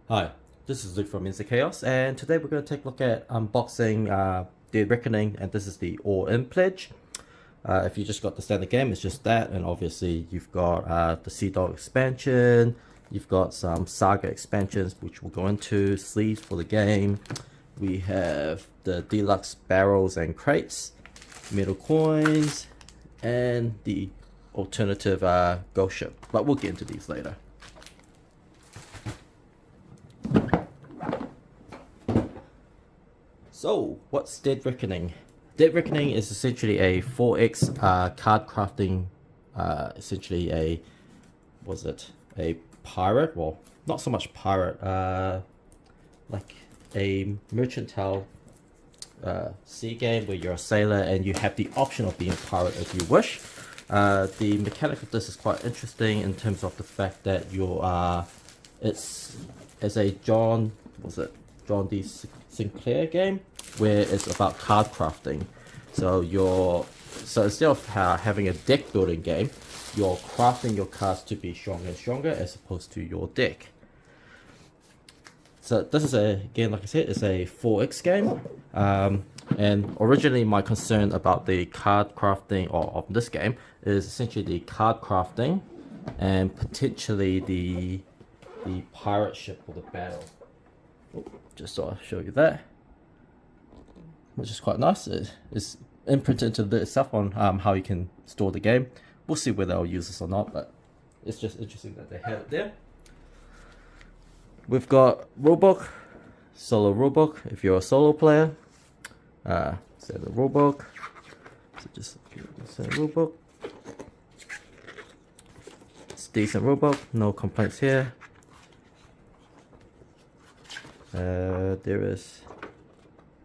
Hi, this is Luke from Instant Chaos, and today we're going to take a look at unboxing Dead Reckoning, and this is the all-in pledge. If you just got the standard game, it's just that, and obviously you've got the Sea Dog expansion, you've got some Saga expansions, which we'll go into, sleeves for the game. We have the deluxe barrels and crates, metal coins, and the alternative ghost ship, but we'll get into these later. So, what's Dead Reckoning? Dead Reckoning is essentially a 4x card crafting, essentially a pirate? Well, not so much pirate, like a mercantile sea game where you're a sailor and you have the option of being a pirate if you wish. The mechanic of this is quite interesting in terms of the fact that it's as a John D. Sinclair game where it's about card crafting. So instead of having a deck building game, you're crafting your cards to be stronger and stronger as opposed to your deck. So this is again, like I said, it's a 4x game. And originally my concern about the card crafting of this game is essentially the card crafting and potentially the pirate ship or the battle. Just so I'll show you that, which is quite nice. It's imprinted into the itself on how you can store the game. We'll see whether I'll use this or not, but it's just interesting that they have it there. We've got rulebook, solo rulebook if you're a solo player. So the rulebook. So just say rulebook. It's decent rulebook, no complaints here. There is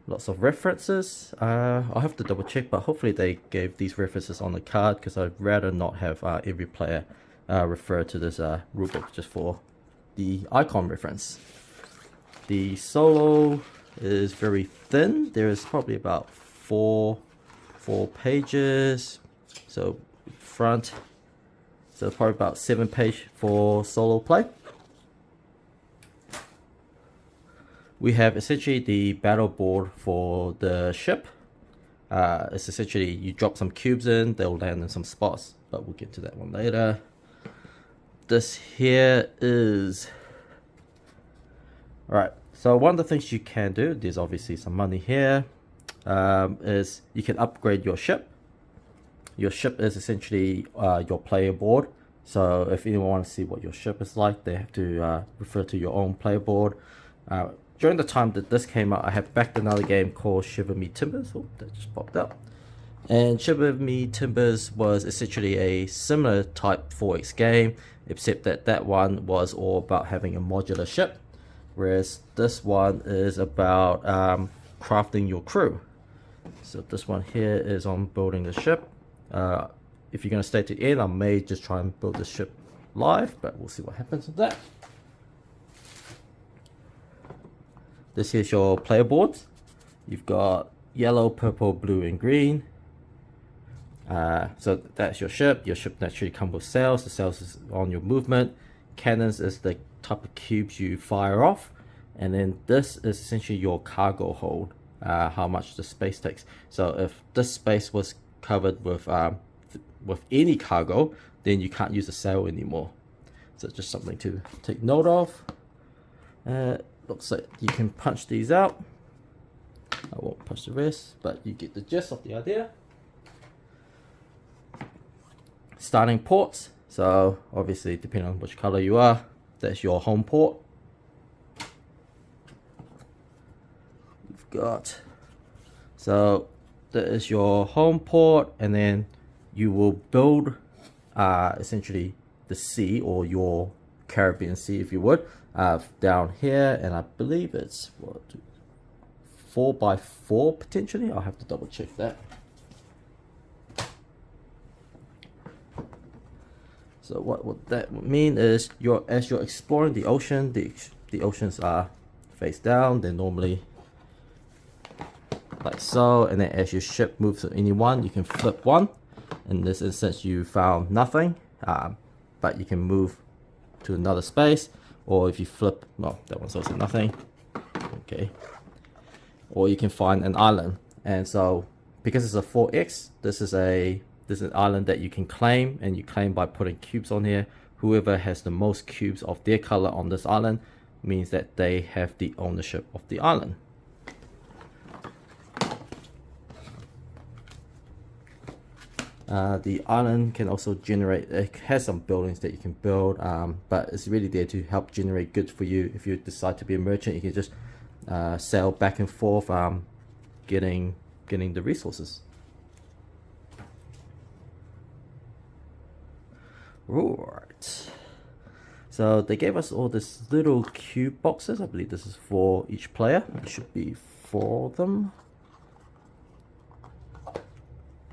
lots of references. I'll have to double check, but hopefully they gave these references on the card because I'd rather not have every player refer to this rulebook just for the icon reference. The solo is very thin. There is probably about four pages. So front, so probably about 7 pages for solo play. We have essentially the battle board for the ship. It's essentially you drop some cubes in, they'll land in some spots, but we'll get to that one later. This here is... Alright, so one of the things you can do, there's obviously some money here, is you can upgrade your ship. Your ship is essentially your player board. So if anyone wants to see what your ship is like, they have to refer to your own player board. During the time that this came out, I had backed another game called Shiver Me Timbers. Oh, that just popped up. And Shiver Me Timbers was essentially a similar type 4X game, except that that one was all about having a modular ship, whereas this one is about crafting your crew. So this one here is on building the ship. If you're going to stay to the end, I may just try and build the ship live, but we'll see what happens with that. This here's your player boards. You've got yellow, purple, blue, and green. So that's your ship. Your ship naturally comes with sails. The sails is on your movement. Cannons is the type of cubes you fire off. And then this is essentially your cargo hold, how much the space takes. So if this space was covered with any cargo, then you can't use the sail anymore. So just something to take note of. Looks like you can punch these out. I won't punch the rest, but you get the gist of the idea. Starting ports. So obviously, depending on which color you are, that's your home port. You've got, so that is your home port, and then you will build essentially the sea, or your Caribbean Sea if you would, down here, and I believe it's what, 4x4 potentially. I'll have to double check that. So what that would mean is as you're exploring the ocean, the oceans are face down. They're normally like so, and then as your ship moves to any one, you can flip one. In this instance, you found nothing, but you can move to another space. or if you flip, well, that one's also nothing. Okay. Or you can find an island. And so because it's a 4x, this is an island that you can claim, and you claim by putting cubes on here. Whoever has the most cubes of their color on this island means that they have the ownership of the island. The island can also generate, it has some buildings that you can build, but it's really there to help generate goods for you. If you decide to be a merchant, you can just sail back and forth, getting the resources. Right. So they gave us all this little cube boxes. I believe this is for each player. It should be 4 of them.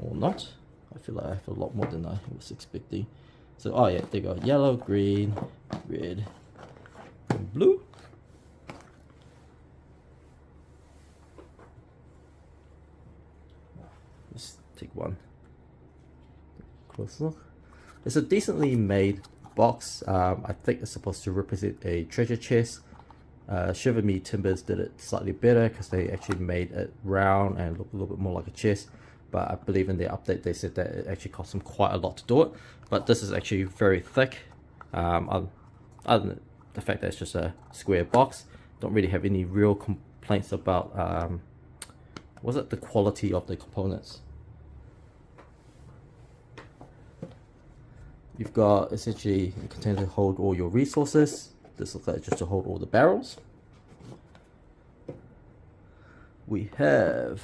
Or not. I feel like I have a lot more than I was expecting. So, oh yeah, they got yellow, green, red, and blue. Let's take one close look. It's a decently made box. I think it's supposed to represent a treasure chest. Shiver Me Timbers did it slightly better because they actually made it round and look a little bit more like a chest. But I believe in their update they said that it actually cost them quite a lot to do it. But this is actually very thick. Other than the fact that it's just a square box, don't really have any real complaints about the quality of the components. You've got essentially a container to hold all your resources. This looks like just to hold all the barrels. We have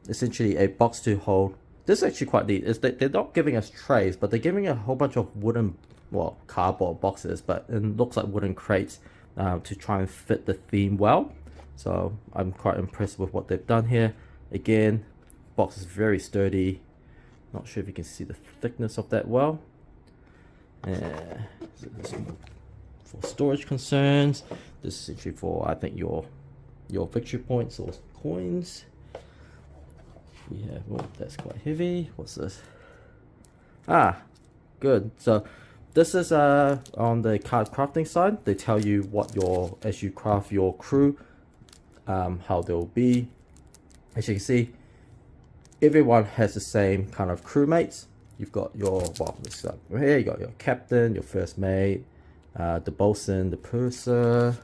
essentially a box to hold. This is actually quite neat. They're not giving us trays, but they're giving a whole bunch of wooden, well, cardboard boxes, but it looks like wooden crates to try and fit the theme well. So I'm quite impressed with what they've done here. Again, box is very sturdy. Not sure if you can see the thickness of that well. For storage concerns, this is actually for, I think, your victory points or coins. We have, oh, that's quite heavy. What's this? Ah, good. So this is on the card crafting side. They tell you what as you craft your crew, how they'll be. As you can see, everyone has the same kind of crewmates. You've got your, well, let's start here. You got your captain, your first mate, the bosun, the purser,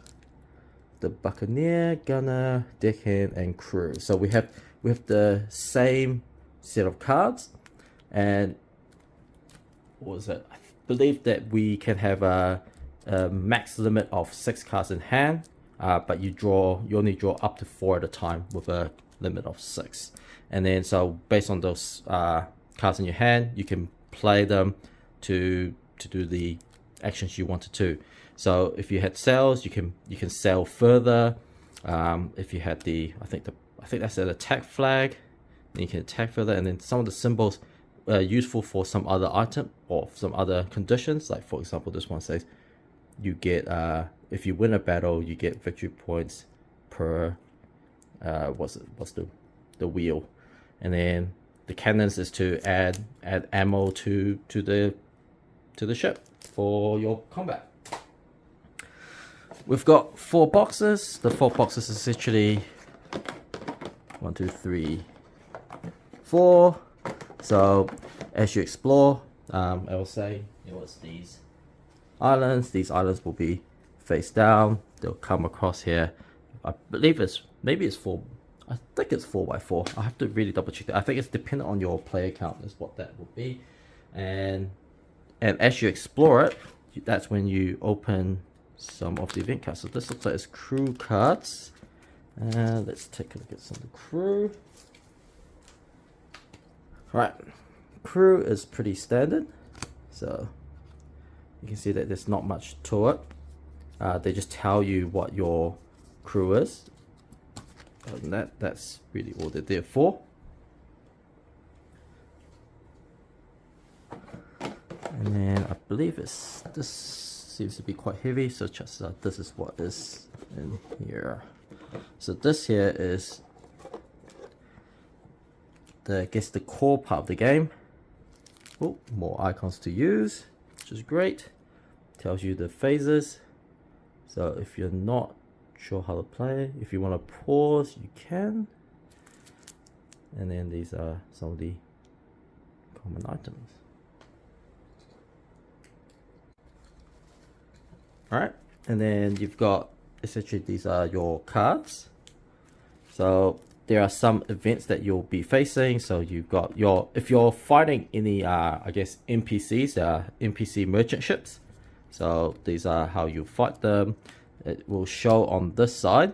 the buccaneer, gunner, deckhand, and crew. So we have the same set of cards, and what was it? I believe that we can have a max limit of 6 cards in hand, but you only draw up to 4 at a time with a limit of 6. And then so based on those cards in your hand, you can play them to do the actions you wanted to. So if you had sails, you can sail further. If you had I think that's an attack flag, then you can attack further. And then some of the symbols are useful for some other item or some other conditions. Like for example, this one says you get if you win a battle, you get victory points per what's the wheel. And then the cannons is to add ammo to the ship for your combat. We've got 4 boxes. The 4 boxes is essentially 1, 2, 3, 4. So as you explore, I will say it was these islands. These islands will be face down. They'll come across here. I believe maybe it's 4. I think it's 4x4. I have to really double check that. I think it's dependent on your player count is what that will be. And as you explore it, that's when you open some of the event cards. So this looks like it's crew cards. Let's take a look at some of the crew. Alright, crew is pretty standard. So you can see that there's not much to it. They just tell you what your crew is. Other than that's really all they're there for. And then I believe this seems to be quite heavy, so just this is what is in here. So this here is I guess the core part of the game. Oh, more icons to use, which is great. tells you the phases. So if you're not sure how to play, if you want to pause, you can. And then these are some of the common items. Alright, and then you've got, essentially these are your cards. So there are some events that you'll be facing. So you've got your, if you're fighting any, I guess, NPCs, NPC merchant ships. So these are how you fight them. It will show on this side.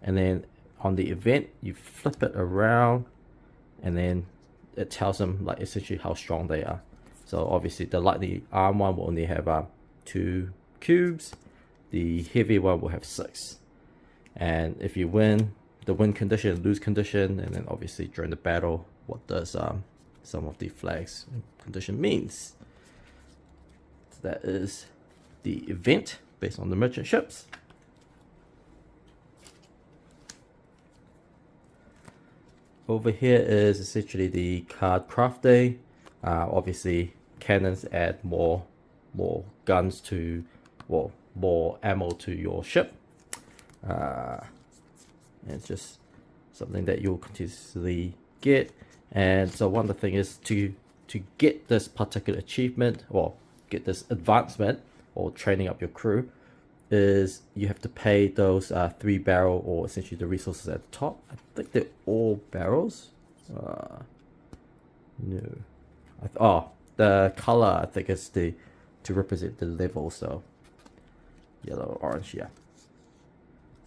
And then on the event, you flip it around. And then it tells them, like, essentially how strong they are. So obviously the lightly armed one will only have 2 cubes. The heavy one will have 6. And if you win the win condition, lose condition, and then obviously during the battle, what does some of the flags condition means. So that is the event based on the merchant ships. Over here is essentially the card crafting. Obviously cannons add more guns to, well, more ammo to your ship. And it's just something that you'll continuously get. And so one of the things is to get this particular achievement, or get this advancement, or training up your crew, is you have to pay those 3 barrel, or essentially the resources at the top. I think they're all barrels. No. The color, I think, is to represent the level. So yellow, orange, yeah.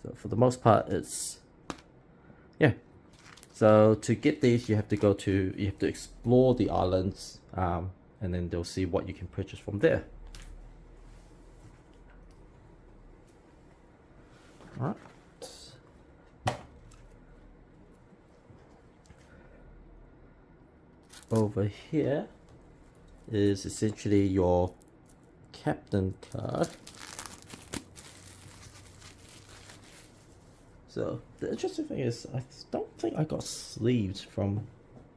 So for the most part, it's, yeah. So to get these, you have to explore the islands, and then they'll see what you can purchase from there. All right. Over here is essentially your captain card. So the interesting thing is, I don't think I got sleeves from,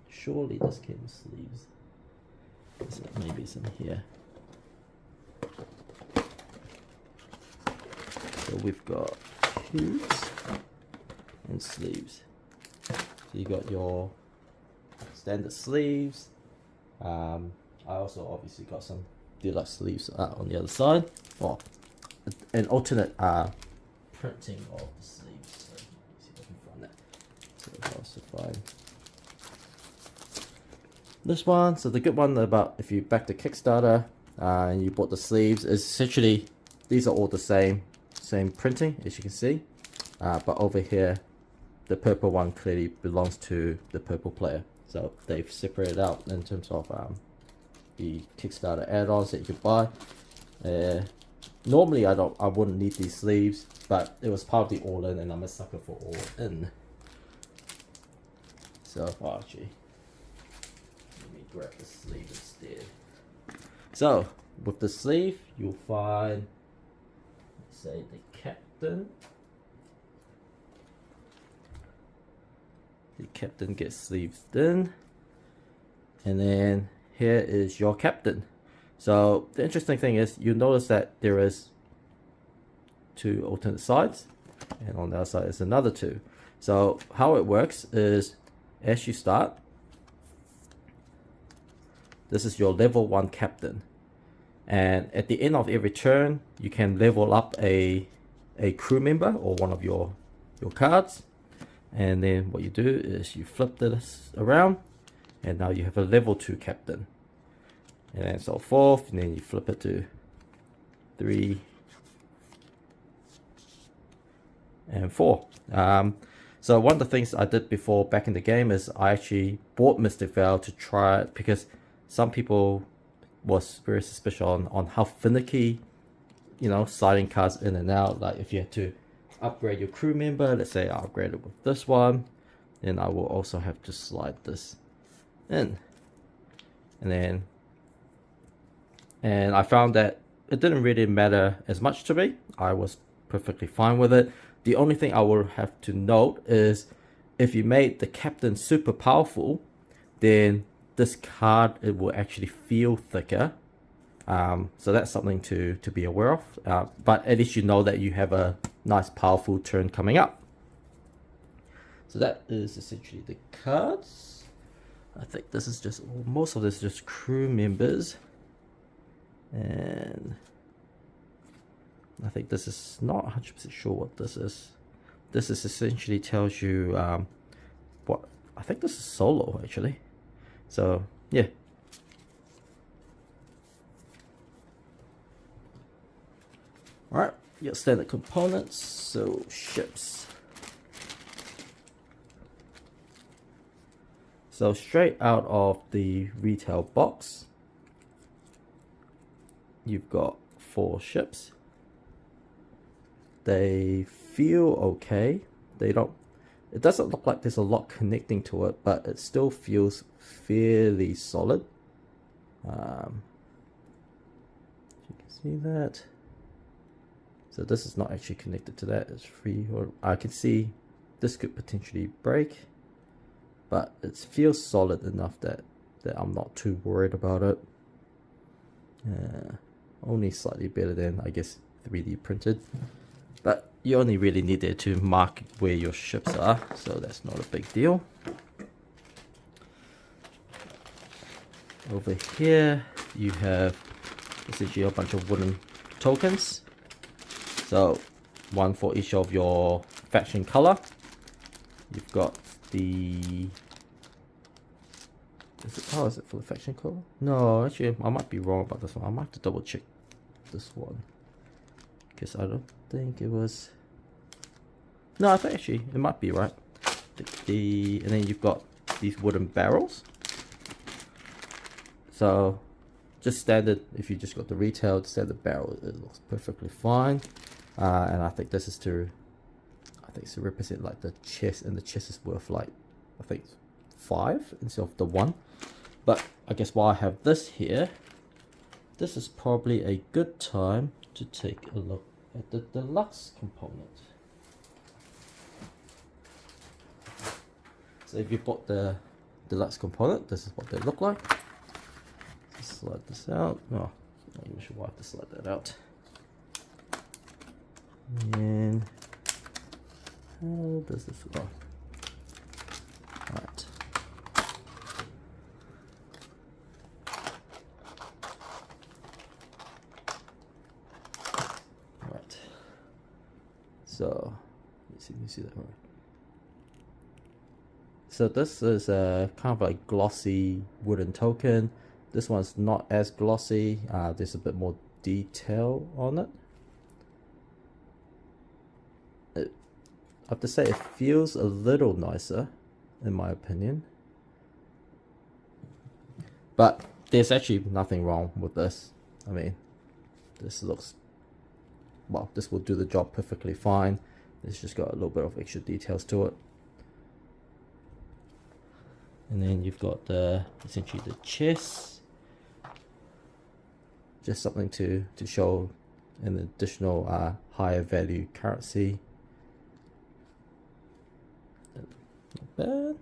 surely this came with sleeves. So maybe it's in here. So we've got cubes and sleeves. So you got your standard sleeves. I also obviously got some deluxe sleeves on the other side, or an alternate printing of the sleeves. So let's see if I can find that. So I'll also find this one. So the good one about, if you back to Kickstarter and you bought the sleeves, is essentially these are all the same printing, as you can see, but over here the purple one clearly belongs to the purple player. So they've separated out in terms of the Kickstarter add-ons that you could buy. Normally I wouldn't need these sleeves, but it was part of the all-in, and I'm a sucker for all-in. So actually, let me grab the sleeve instead. So with the sleeve, you'll find, say, the captain. The captain gets sleeved in, and then here is your captain. So the interesting thing is, you notice that there is 2 alternate sides, and on the other side is another 2. So how it works is, as you start, this is your level 1 captain, and at the end of every turn you can level up a crew member or one of your cards. And then what you do is you flip this around, and now you have a level 2 captain, and then so forth, and then you flip it to 3 and 4. So one of the things I did before back in the game is I actually bought Mystic Veil to try it, because some people was very suspicious on how finicky, you know, sliding cards in and out. Like if you had to upgrade your crew member, let's say I upgrade it with this one, then I will also have to slide this in. And I found that it didn't really matter as much to me. I was perfectly fine with it. The only thing I will have to note is, if you made the captain super powerful, then this card, it will actually feel thicker So that's something to be aware of. But at least you know that you have a nice powerful turn coming up. So that is essentially the cards. I think this is just, most of this is just crew members. And I think this is not 100% sure what this is. This is essentially tells you what, I think this is solo actually. So yeah. Alright, your standard components, so ships. So straight out of the retail box, you've got 4 ships. They feel okay. They don't, it doesn't look like there's a lot connecting to it, but it still feels fairly solid. You can see that. So this is not actually connected to that, it's free, or I can see this could potentially break, but it feels solid enough that I'm not too worried about it. Only slightly better than, I guess, 3D printed. But you only really need it to mark where your ships are, so that's not a big deal. Over here, you have essentially a bunch of wooden tokens. So, one for each of your faction color. You've got the... Is it for the faction color? No, actually, I might be wrong about this one. I might have to double check this one, because I don't think it was... No, I think actually it might be right. And then you've got these wooden barrels. So just standard, if you just got the retail standard barrel, it looks perfectly fine. And I think this is to, I think it's to represent like the chest, and the chest is worth like, I think 5 instead of the 1. But I guess while I have this here, this is probably a good time to take a look at the deluxe component. So if you bought the deluxe component, this is what they look like. Just slide this out. Oh, not even sure why I have to slide that out. And how does this go? Alright. Alright. So let's see, you see that right. So this is a kind of like glossy wooden token. This one's not as glossy. There's a bit more detail on it. I have to say it feels a little nicer in my opinion. But there's actually nothing wrong with this. I mean, this looks, well, this will do the job perfectly fine. It's just got a little bit of extra details to it. And then you've got essentially the chest. Just something to show an additional higher value currency. Not bad.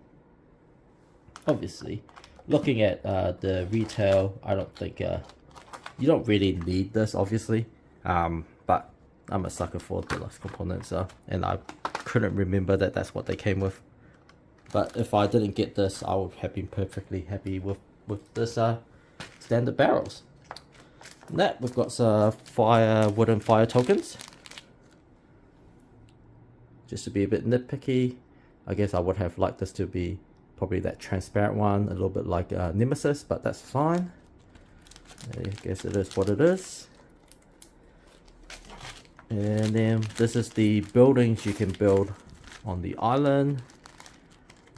Obviously, looking at the retail, I don't think you don't really need this, obviously. But I'm a sucker for deluxe components, and I couldn't remember that that's what they came with. But if I didn't get this, I would have been perfectly happy with this standard barrels. And that we've got some wooden fire tokens. Just to be a bit nitpicky, I guess I would have liked this to be probably that transparent one, a little bit like Nemesis, but that's fine. I guess it is what it is. And then this is the buildings you can build on the island.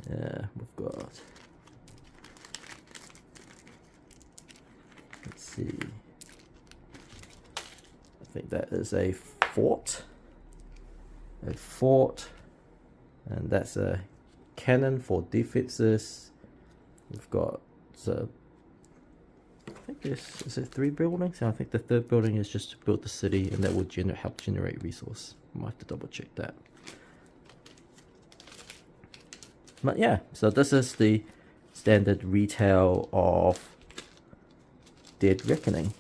We've got, let's see, I think that is a fort, and that's a cannon for defenses. We've got, so I think is it 3 buildings? I think the 3rd building is just to build the city, and that will help generate resource. I might have to double check that. But yeah, so this is the standard retail of Dead Reckoning.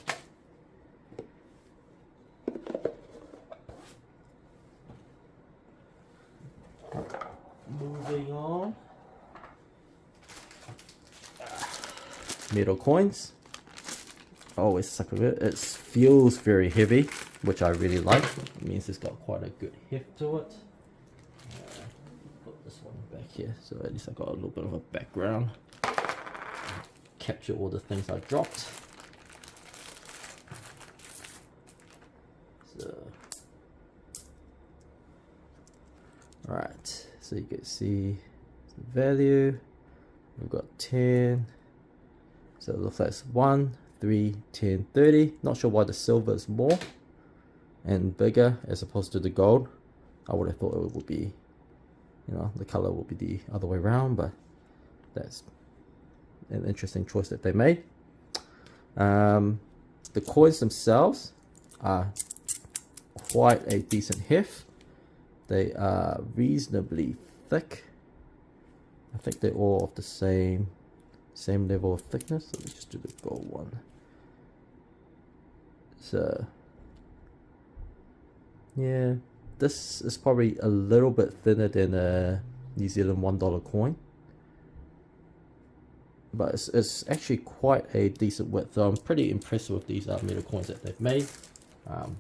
metal coins. Always suck with it. It feels very heavy, which I really like. It means it's got quite a good heft to it. Put this one back here, so at least I got a little bit of a background. Capture all the things I dropped. So, alright, so you can see the value. We've got 10. So it looks like it's 1, 3, 10, 30. Not sure why the silver is more and bigger as opposed to the gold. I would have thought it would be, you know, the color would be the other way around, but that's an interesting choice that they made. The coins themselves are quite a decent heft. They are reasonably thick. I think they're all of the same level of thickness. Let me just do the gold one. So yeah, this is probably a little bit thinner than a New Zealand $1 coin, but it's actually quite a decent width. So I'm pretty impressed with these metal coins that they've made.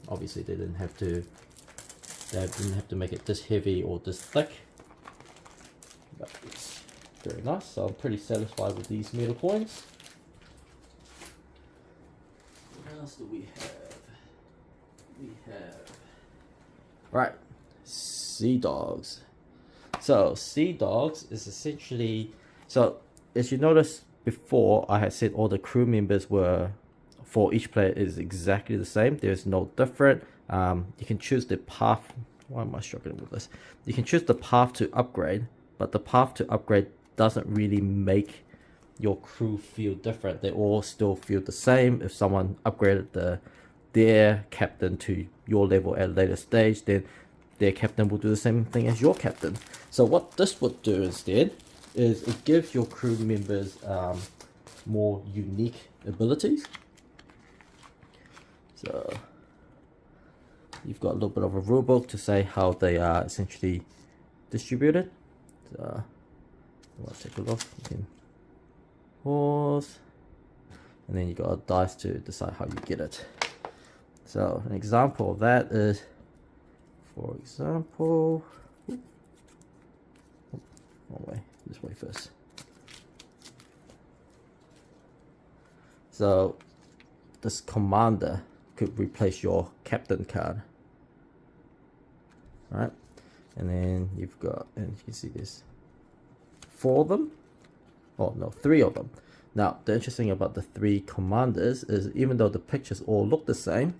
Obviously they didn't have to make it this heavy or this thick, but it's very nice. So I'm pretty satisfied with these metal coins. What else do we have? Right, Sea Dogs. So Sea Dogs is essentially, so as you noticed before, I had said all the crew members were, for each player, is exactly the same. There's no different. You can choose the path. Why am I struggling with this? You can choose the path to upgrade, but the path to upgrade doesn't really make your crew feel different. They all still feel the same. If someone upgraded their captain to your level at a later stage, then their captain will do the same thing as your captain. So what this would do instead is it gives your crew members more unique abilities. So you've got a little bit of a rulebook to say how they are essentially distributed. So I'll take a look. You can pause, and then you got a dice to decide how you get it. So an example of that is, for example, this way first. So this commander could replace your captain card. Alright, and then you've got, and you can see this, 4 of them. Oh no, 3 of them. Now the interesting about the 3 commanders is, even though the pictures all look the same,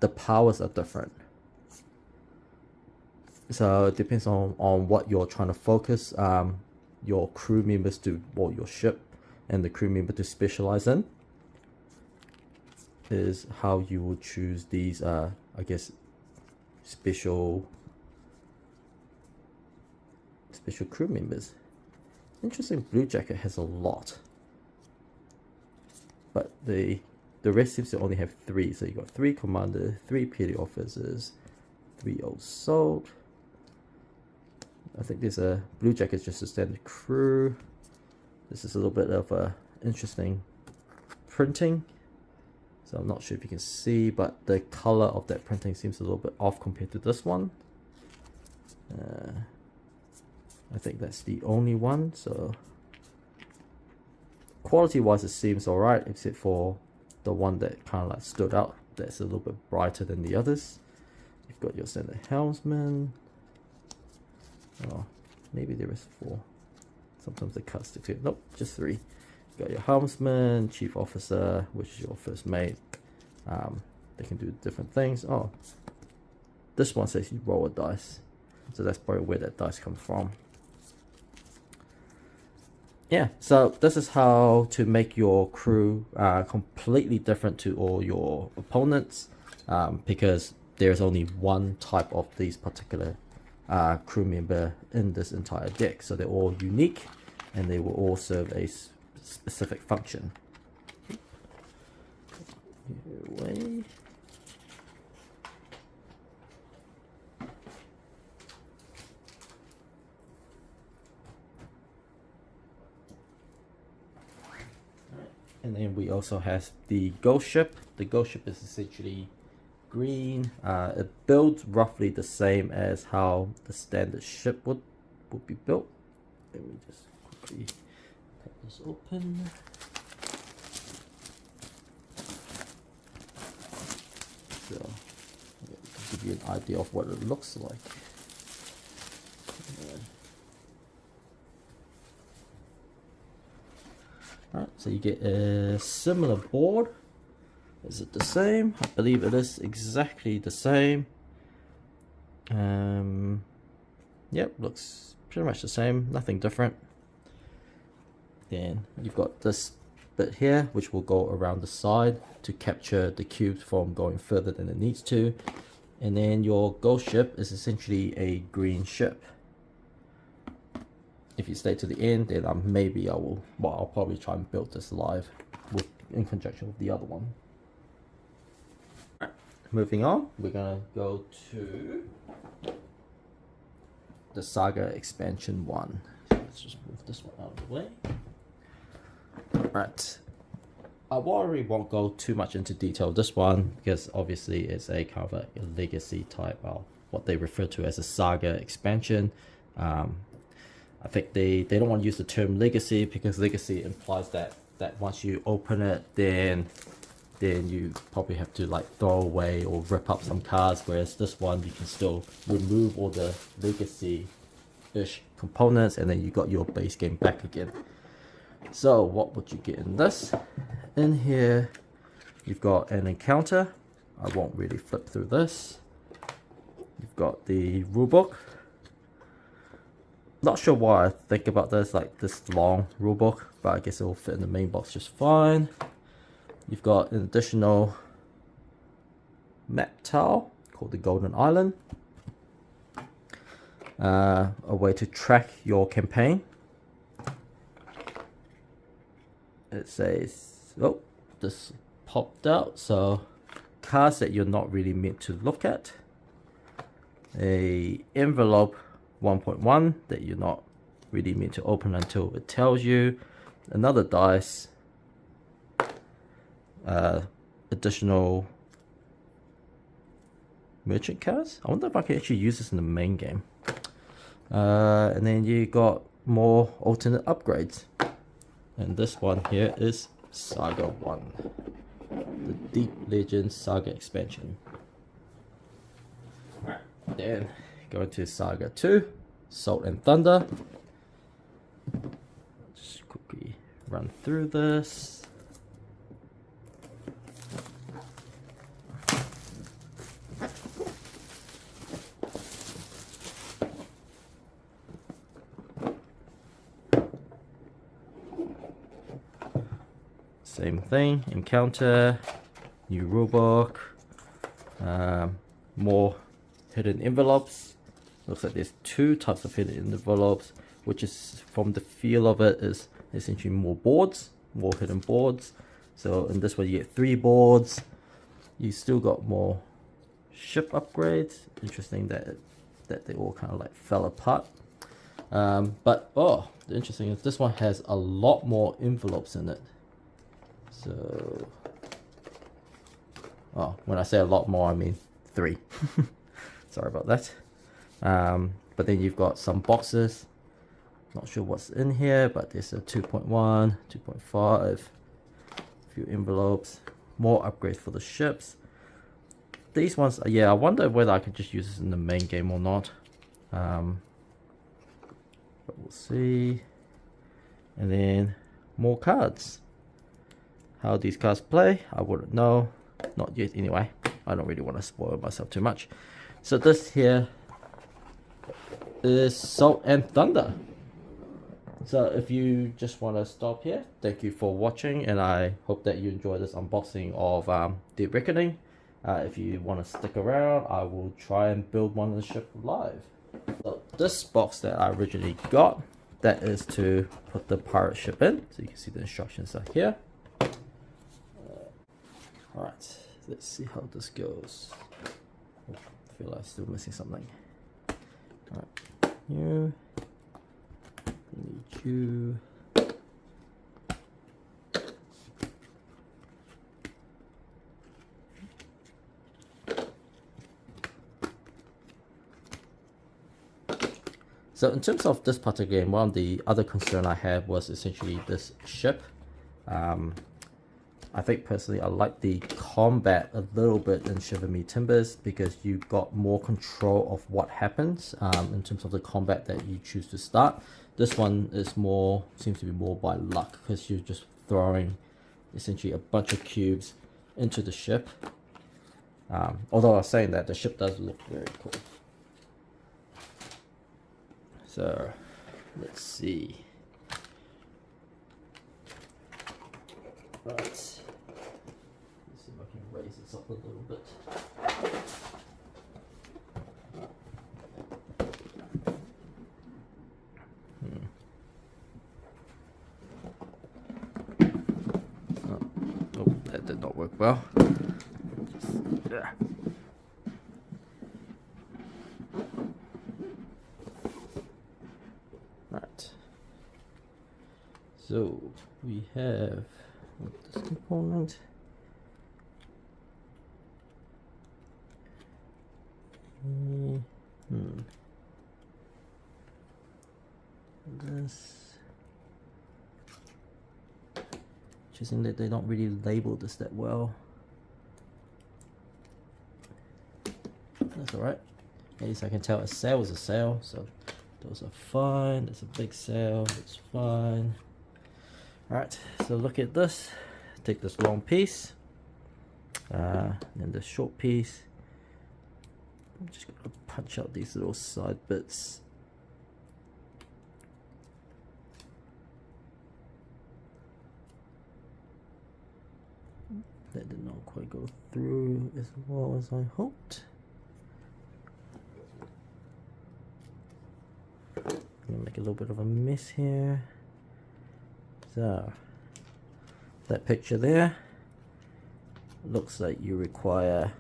the powers are different. So it depends on what you're trying to focus your crew members to, or your ship and the crew member to specialize in, is how you would choose these I guess special crew members. Interesting, Blue Jacket has a lot, but the rest seems to only have 3. So you got 3 commanders, 3 petty officers, 3 old salt. I think there's a Blue Jacket is just a standard crew. This is a little bit of a interesting printing. So I'm not sure if you can see, but the color of that printing seems a little bit off compared to this one. I think that's the only one. So quality wise it seems alright, except for the one that kind of like stood out, that's a little bit brighter than the others. You've got your standard helmsman. Oh, maybe there is 4. Sometimes the cuts stick to it. Nope, just 3. You've got your helmsman, chief officer, which is your first mate. They can do different things. Oh, this one says you roll a dice, so that's probably where that dice comes from. Yeah, so this is how to make your crew completely different to all your opponents, because there's only one type of these particular crew member in this entire deck. So they're all unique and they will all serve a specific function. Away. And then we also have the ghost ship. The ghost ship is essentially green. It builds roughly the same as how the standard ship would be built. Let me just quickly pop this open. So yeah, to give you an idea of what it looks like. Alright, so you get a similar board. Is it the same? I believe it is exactly the same. Yep, looks pretty much the same, nothing different. Then you've got this bit here, which will go around the side to capture the cubes from going further than it needs to. And then your ghost ship is essentially a green ship. If you stay to the end, then maybe I'll probably try and build this live in conjunction with the other one. Right, moving on, we're gonna go to the Saga expansion 1. So let's just move this one out of the way. Right, I won't go too much into detail of this one because obviously it's a kind of a legacy type of what they refer to as a Saga expansion. I think they don't want to use the term legacy because legacy implies that once you open it, then you probably have to like throw away or rip up some cards, whereas this one you can still remove all the legacy-ish components and then you got your base game back again. So what would you get in this? In here you've got an encounter. I won't really flip through this. You've got the rulebook. Not sure why I think about this, like this long rulebook, but I guess it will fit in the main box just fine. You've got an additional map tile called the Golden Island. A way to track your campaign. It says, oh, this popped out, so cards that you're not really meant to look at. A envelope 1.1 that you're not really meant to open until it tells you. Another dice. Additional merchant cards. I wonder if I can actually use this in the main game. And then you got more alternate upgrades. And this one here is Saga 1. The Deep Legends Saga expansion. Then go to Saga 2, Salt and Thunder. Just quickly run through this. Same thing, encounter, new rulebook, more hidden envelopes. Looks like there's two types of hidden envelopes, which is, from the feel of it, is essentially more boards, more hidden boards. So in this one you get 3 boards. You still got more ship upgrades. Interesting that they all kind of like fell apart. But oh, the interesting is this one has a lot more envelopes in it. So, oh, when I say a lot more, I mean 3. Sorry about that. But then you've got some boxes. Not sure what's in here, but there's a 2.1, 2.5, a few envelopes, more upgrades for the ships. These ones, yeah, I wonder whether I could just use this in the main game or not. But we'll see. And then more cards. How these cards play, I wouldn't know. Not yet anyway. I don't really want to spoil myself too much. So this here is Salt and Thunder. So if you just want to stop here, thank you for watching, and I hope that you enjoy this unboxing of Dead Reckoning. If you want to stick around, I will try and build one of the ship live. So this box that I originally got, that is to put the pirate ship in. So you can see the instructions are here. Alright, let's see how this goes. Oh, I feel like I'm still missing something. Alright, you need you. So in terms of this particular game, one of the other concern I had was essentially this ship. I think personally I like the combat a little bit in Shiver Me Timbers because you got more control of what happens in terms of the combat that you choose to start. This one is more, seems to be more by luck because you're just throwing essentially a bunch of cubes into the ship. Although I was saying that the ship does look very cool. So let's see. Right. Let's see if I can raise this up a little bit. Oh, that did not work well. Yeah. Right. So we have this component. This. Interesting that they don't really label this that well. That's alright. At least I can tell a sail is a sail, so those are fine. That's a big sail, it's fine. Alright, so look at this. Take this long piece, and this short piece. I'm just going to punch out these little side bits. That did not quite go through as well as I hoped. I'm gonna make a little bit of a mess here. So that picture there looks like you require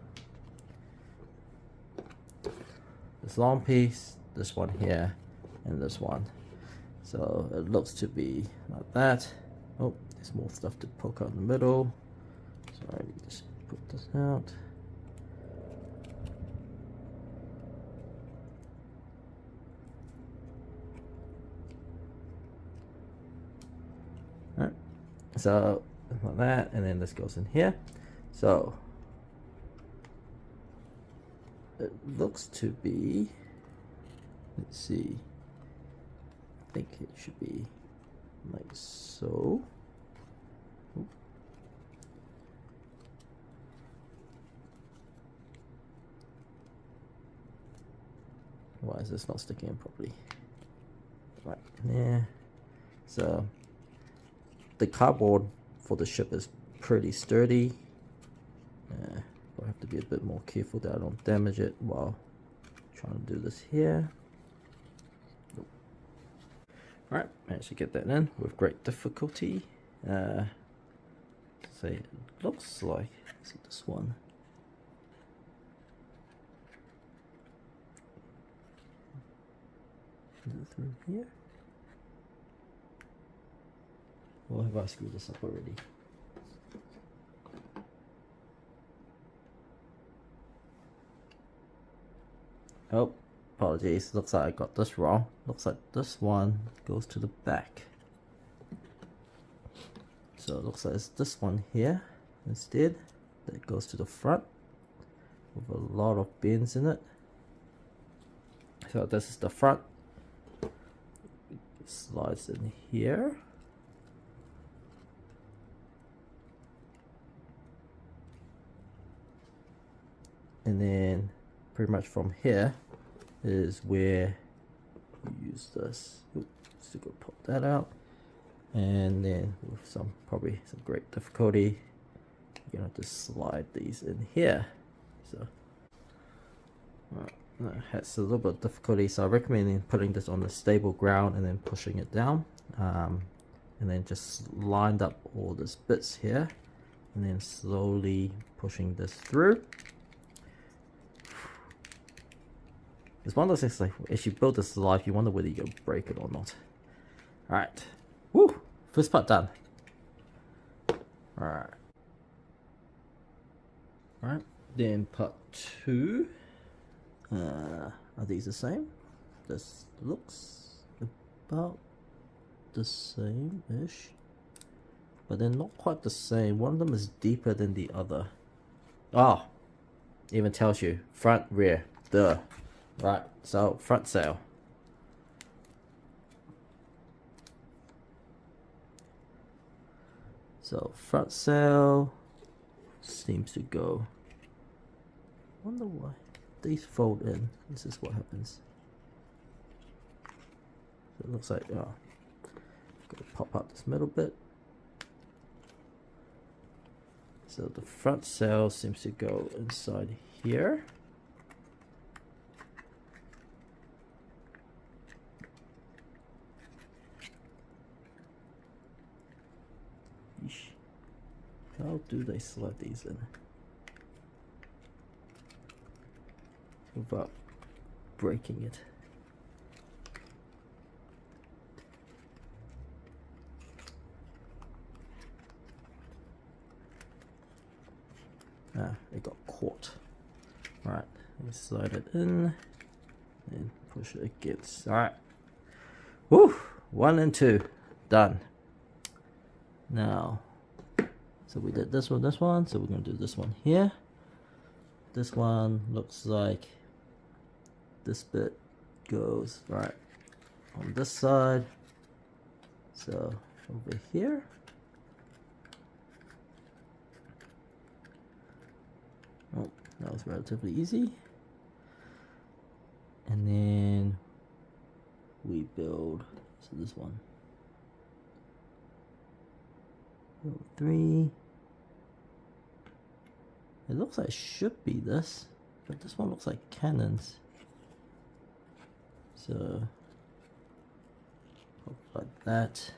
this long piece, this one here, and this one. So it looks to be like that. Oh, there's more stuff to poke out in the middle. So I just put this out. Alright, so like that, and then this goes in here. So it looks to be, let's see, I think it should be like so. Why is this not sticking in properly? Right, yeah. So the cardboard for the ship is pretty sturdy. I'll have to be a bit more careful that I don't damage it while trying to do this here. Nope. Alright, managed to get that in with great difficulty. Say it looks like, is it this one? Is it through here? Or have I screwed this up already? Oh, apologies. Looks like I got this wrong. Looks like this one goes to the back. So it looks like it's this one here instead that goes to the front with a lot of bins in it. So this is the front. It slides in here. And then pretty much from here is where you use this. Oops, still gonna pop that out. And then with probably some great difficulty, you're gonna have to slide these in here. So that has a little bit of difficulty, so I recommend putting this on the stable ground and then pushing it down, and then just lined up all these bits here and then slowly pushing this through. It's one of those things like, as you build this life, you wonder whether you're gonna break it or not. Alright. Woo! First part done. Alright. Alright. Then part 2. Are these the same? this looks about the same-ish, but they're not quite the same. One of them is deeper than the other. Oh, even tells you front, rear, duh. Right, so front sail. So front sail seems to go. Wonder why these fold in. This is what happens. So it looks like gotta pop out this middle bit. So the front sail seems to go inside here. Yeesh. How do they slide these in without breaking it? Ah, it got caught. Alright, let me slide it in and push it against. Alright. Woo! 1 and 2. Done. Now, so we did this one, so we're going to do this one here. This one looks like this bit goes right on this side. So over here. Oh, that was relatively easy. And then we build, so this one. 3. It looks like it should be this, but this one looks like cannons. So like that.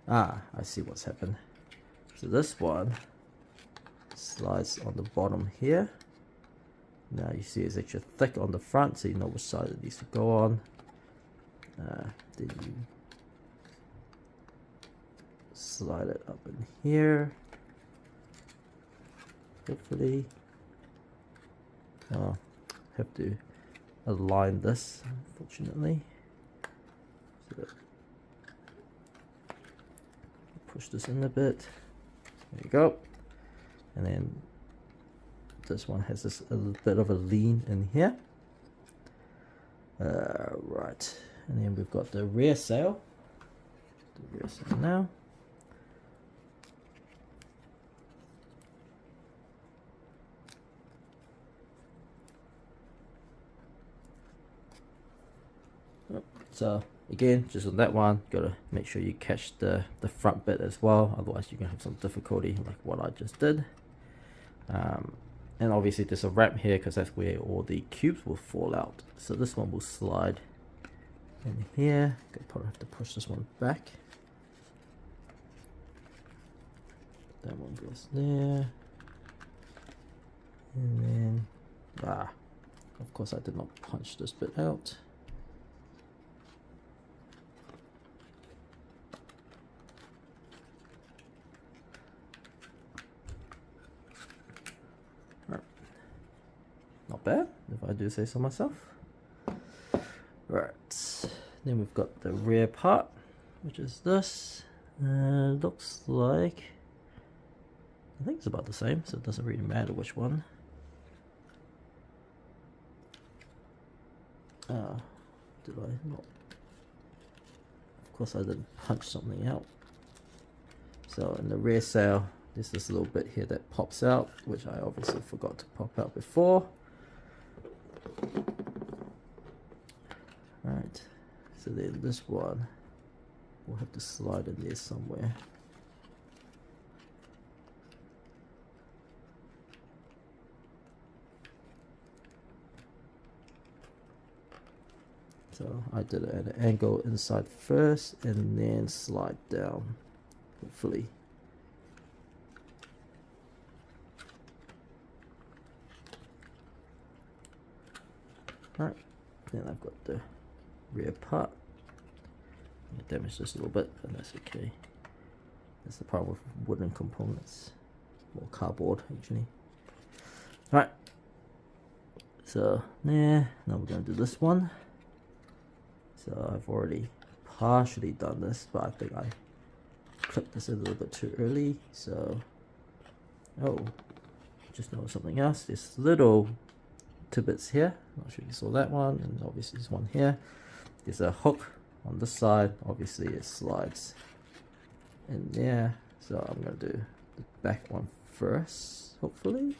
I see what's happened. So this one slides on the bottom here. Now you see it's extra thick on the front, so you know which side it needs to go on. Then you slide it up in here. Hopefully, have to align this, unfortunately. So push this in a bit. There you go. And then this one has this a little bit of a lean in here. Right. And then we've got the rear sail. The rear sail now. So again, just on that one, gotta make sure you catch the front bit as well, otherwise you're gonna have some difficulty like what I just did. And obviously there's a ramp here because that's where all the cubes will fall out. So this one will slide in here. Gonna probably have to push this one back. That one goes there. And then, of course I did not punch this bit out. Not bad, if I do say so myself. Right, then we've got the rear part, which is this. Looks like, I think it's about the same, so it doesn't really matter which one. Did I not? Of course I didn't punch something out. So in the rear sail, there's this little bit here that pops out, which I obviously forgot to pop out before. Right, so then this one we'll have to slide in there somewhere. So I did it at an angle inside first and then slide down, hopefully. Right, then I've got the rear part. I damaged this a little bit, but that's okay. That's the problem with wooden components, or cardboard actually. Alright. So, now we're gonna do this one. So I've already partially done this, but I think I clipped this a little bit too early. So, oh, just noticed something else. There's little tidbits here. Not sure you saw that one, and obviously this one here. There's a hook on this side. Obviously it slides in there. So I'm gonna do the back one first, hopefully.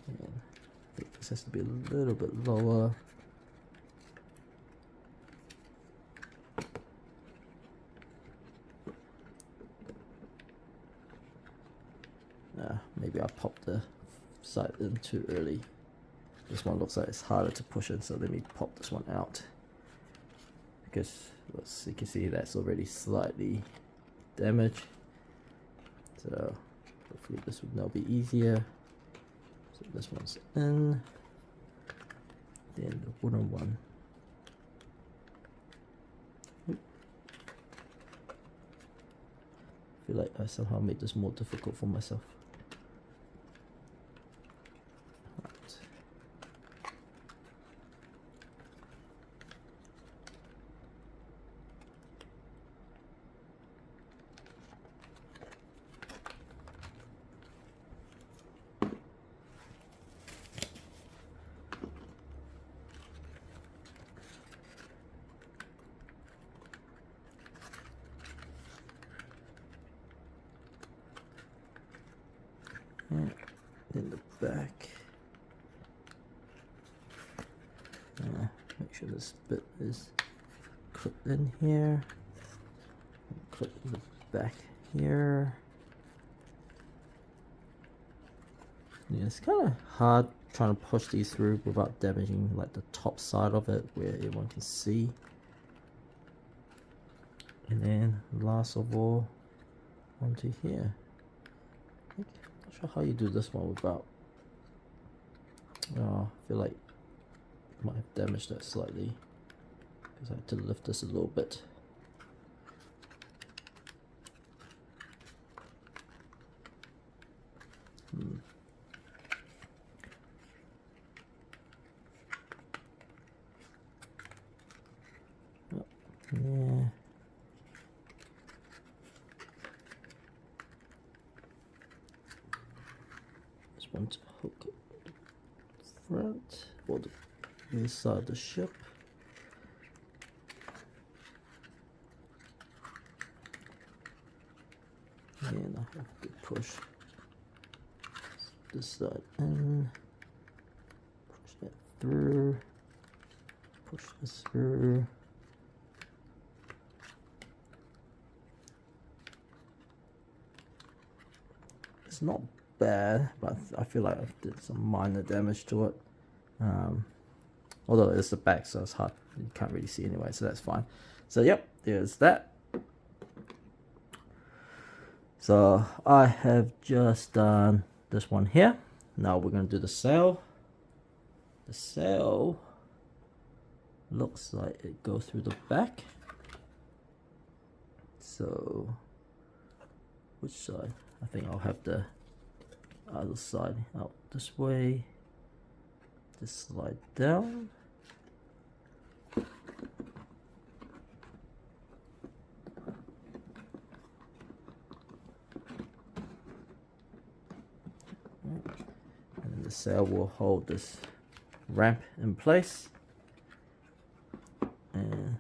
And I think this has to be a little bit lower. Maybe I popped the side in too early. This one looks like it's harder to push in, so let me pop this one out. Because you can see that's already slightly damaged. So hopefully this would now be easier. So this one's in. Then the wooden one. I feel like I somehow made this more difficult for myself. In the back, make sure this bit is clipped in here, clip the back here. Yeah, it's kind of hard trying to push these through without damaging like the top side of it where everyone can see. And then last of all, onto here. Not sure how you do this one without. I feel like I might have damaged that slightly because I had to lift this a little bit. Oh, yeah. Just want to hook it the front or the inside of the ship. And I have to push this side in, push that through, push this through. It's not bad, but I feel like I did some minor damage to it. Although it's the back, so it's hard. You can't really see anyway, so that's fine. So yep, there's that. So I have just done this one here. Now we're going to do the sail. The sail looks like it goes through the back. So which side? I think I'll have the other side out this way. Just slide down. And the sail will hold this ramp in place. And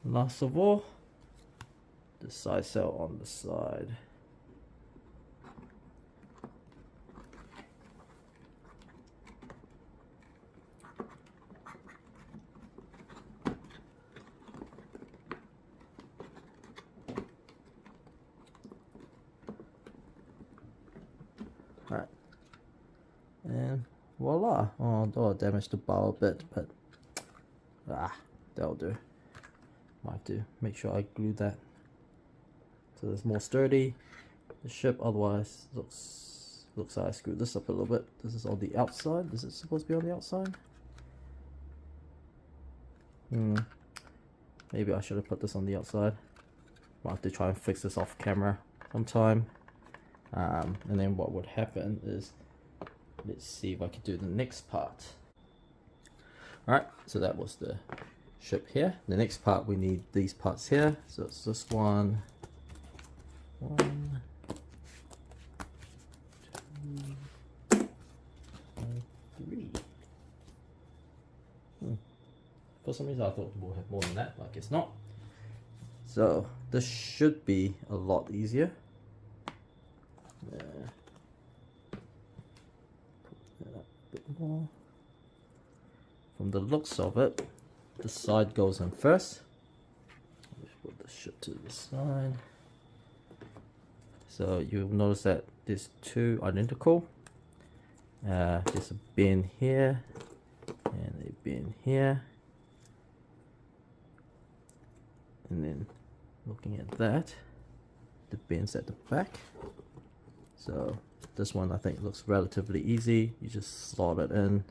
last of all, the side sail on the side. Alright, and voila. Although I damaged the bow a bit, but that'll do. Might have to make sure I glue that so it's more sturdy. The ship otherwise looks like I screwed this up a little bit. This is on the outside. Is it supposed to be on the outside? Maybe I should have put this on the outside. Might have to try and fix this off camera. sometime. And then what would happen is, let's see if I can do the next part. Alright, so that was the ship here. The next part, we need these parts here. So it's this one, 2, 3. For some reason I thought we'll have more than that, but I guess not. So this should be a lot easier. Put that up a bit more. From the looks of it, the side goes in first. Let's put the ship to the side. So you'll notice that there's two identical. There's a bin here and a bin here. And then looking at that, the bin's at the back. So this one I think looks relatively easy. You just slot it in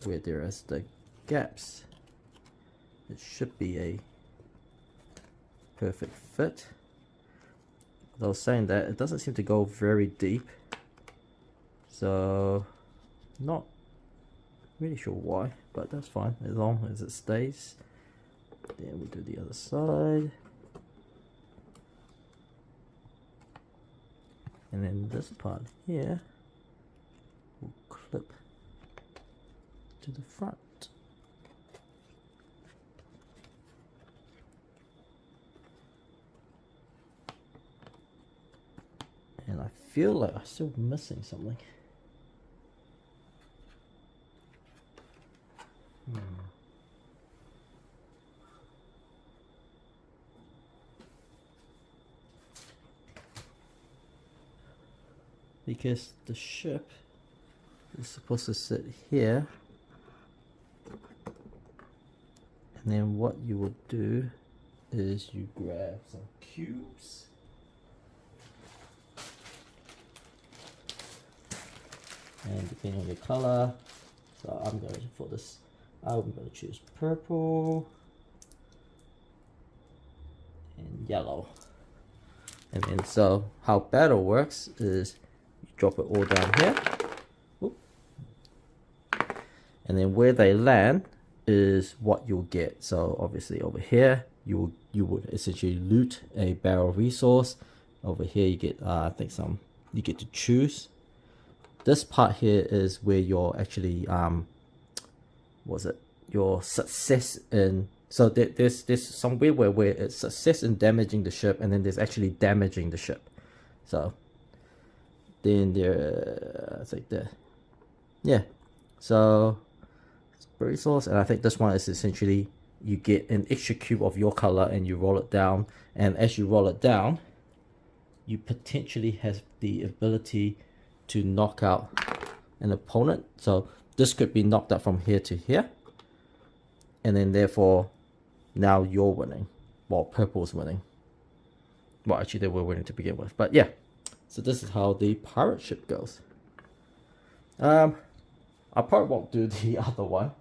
where there is the gaps. It should be a perfect fit. I was saying that it doesn't seem to go very deep, so not really sure why, but that's fine as long as it stays. Then we'll do the other side, and then this part here will clip to the front. And I feel like I'm still missing something. Because the ship is supposed to sit here, and then what you would do is you grab some cubes. And depending on the color, so I'm going to, for this, I'm going to choose purple and yellow. And then so how battle works is you drop it all down here. Oop. And then where they land is what you'll get. So obviously over here you would essentially loot a barrel resource. Over here you get I think you get to choose. This part here is where you're actually your success in, so there's somewhere where it's success in damaging the ship, and then there's actually damaging the ship. So then there, I think so it's a resource, and I think this one is essentially you get an extra cube of your color and you roll it down, and as you roll it down you potentially have the ability to knock out an opponent. So this could be knocked out from here to here, and then therefore now you're winning, while purple's winning. Well, actually they were winning to begin with, but yeah. So this is how the pirate ship goes. I probably won't do the other one.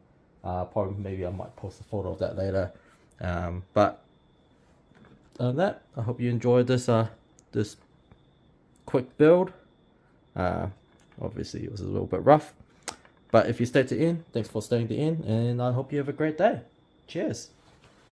Probably maybe I might post a photo of that later. But other than that, I hope you enjoyed this this quick build. Obviously it was a little bit rough, but if you stayed to the end, thanks for staying to the end, and I hope you have a great day. Cheers.